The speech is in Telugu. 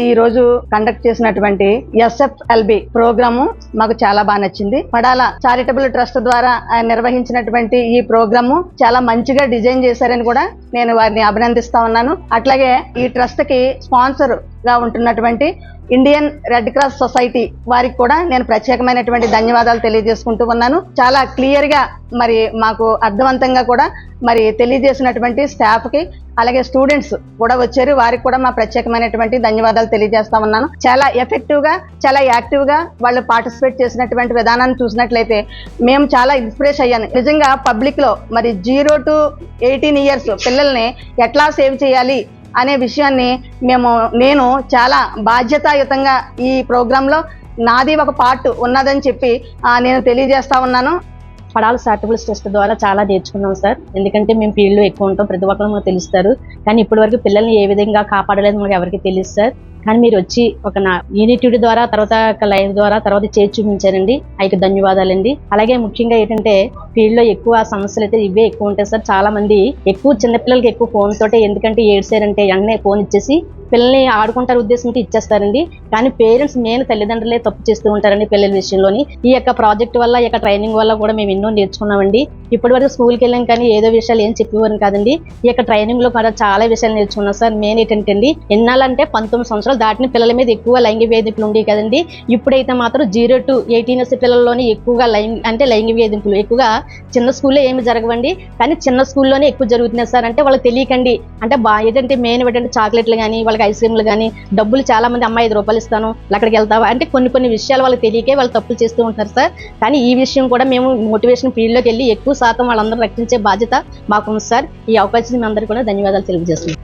ఈ రోజు కండక్ట్ చేసినటువంటి SFLB ప్రోగ్రాము మాకు చాలా బాగా నచ్చింది. పడాల చారిటబుల్ ట్రస్ట్ ద్వారా నిర్వహించినటువంటి ఈ ప్రోగ్రాము చాలా మంచిగా డిజైన్ చేశారని కూడా నేను వారిని అభినందిస్తా ఉన్నాను. అట్లాగే ఈ ట్రస్ట్ కి స్పాన్సర్ గా ఉంటున్నటువంటి ఇండియన్ రెడ్ క్రాస్ సొసైటీ వారికి కూడా నేను ప్రత్యేకమైనటువంటి ధన్యవాదాలు తెలియజేసుకుంటూ ఉన్నాను. చాలా క్లియర్ గా మరి మాకు అర్థవంతంగా కూడా మరి తెలియజేసినటువంటి స్టాఫ్ కి అలాగే స్టూడెంట్స్ కూడా వచ్చారు. వారికి కూడా మా ప్రత్యేకమైనటువంటి ధన్యవాదాలు తెలియజేస్తా ఉన్నాను. చాలా ఎఫెక్టివ్ గా చాలా యాక్టివ్ గా వాళ్ళు పార్టిసిపేట్ చేసినటువంటి విధానాన్ని చూసినట్లయితే మేము చాలా ఇన్స్పిరేషన్ అయ్యాను. నిజంగా పబ్లిక్ లో మరి 0 to 18 years పిల్లల్ని ఎట్లా సేవ్ చేయాలి అనే విషయాన్ని నేను చాలా బాధ్యతాయుతంగా ఈ ప్రోగ్రాంలో నాది ఒక పార్ట్ ఉన్నదని చెప్పి నేను తెలియజేస్తా ఉన్నాను. పడాల చారిటబుల్ ట్రస్ట్ ద్వారా చాలా నేర్చుకున్నాం సార్. ఎందుకంటే మేము ఫీల్డ్లో ఎక్కువ ఉంటాం, ప్రతి ఒక్కరు మాకు తెలుస్తారు. కానీ ఇప్పటి వరకు పిల్లల్ని ఏ విధంగా కాపాడలేదు మాకు ఎవరికి తెలియదు సార్. కానీ మీరు వచ్చి ఒక యూనిట్యూడ్ ద్వారా తర్వాత లైవ్ ద్వారా తర్వాత చేసి చూపించారండి. అయితే ధన్యవాదాలండి. అలాగే ముఖ్యంగా ఏంటంటే ఫీల్డ్లో ఎక్కువ సమస్యలు అయితే ఇవే ఎక్కువ ఉంటాయి సార్. చాలా మంది ఎక్కువ చిన్నపిల్లలకి ఎక్కువ ఫోన్ తోటే, ఎందుకంటే ఏడ్చారంటే వెంటనే ఫోన్ ఇచ్చేసి పిల్లల్ని ఆడుకుంటారు ఉద్దేశంతో ఇచ్చేస్తారండి. కానీ పేరెంట్స్ మెయిన్ తల్లిదండ్రులే తప్పు చేస్తూ ఉంటారండి పిల్లల విషయంలోని. ఈ యొక్క ప్రాజెక్ట్ వల్ల ఈ యొక్క ట్రైనింగ్ వల్ల కూడా మేము ఎన్నో నేర్చుకున్నామండి. ఇప్పటి వరకు స్కూల్కి వెళ్ళాం కానీ ఏదో విషయాలు ఏం చెప్పేవారు కాదండి. ఈ యొక్క ట్రైనింగ్ లో కూడా చాలా విషయాలు నేర్చుకున్నాం సార్. మెయిన్ ఏంటంటే అండి, ఎన్నాళ్ళంటే 19 సంవత్సరాలు దాటిన పిల్లల మీద ఎక్కువ లైంగిక వేధింపులు ఉండేవి కదండి. ఇప్పుడైతే మాత్రం 0 to 18 years పిల్లల్లోని ఎక్కువగా లైంగిక వేధింపులు ఎక్కువగా చిన్న స్కూల్లో ఏమి జరగవండి, కానీ చిన్న స్కూల్లోనే ఎక్కువ జరుగుతున్నాయి సార్. అంటే వాళ్ళకి తెలియకండి, అంటే ఏంటంటే మెయిన్ ఏంటంటే చాక్లెట్లు కానీ వాళ్ళకి ఐస్ క్రీమ్లు కానీ డబ్బులు చాలా మంది అమ్మాయి 5 రూపాయలు ఇస్తాను అక్కడికి వెళ్తావా అంటే కొన్ని విషయాలు వాళ్ళకి తెలియకే వాళ్ళు తప్పులు చేస్తూ ఉంటారు సార్. కానీ ఈ విషయం కూడా మేము మోటివేషన్ ఫీల్డ్లోకి వెళ్ళి ఎక్కువ శాతం వాళ్ళందరూ రక్షించే బాధ్యత మాకు ఉంది సార్. ఈ అవకాశం మీ అందరికీ కూడా ధన్యవాదాలు తెలియజేస్తున్నాం.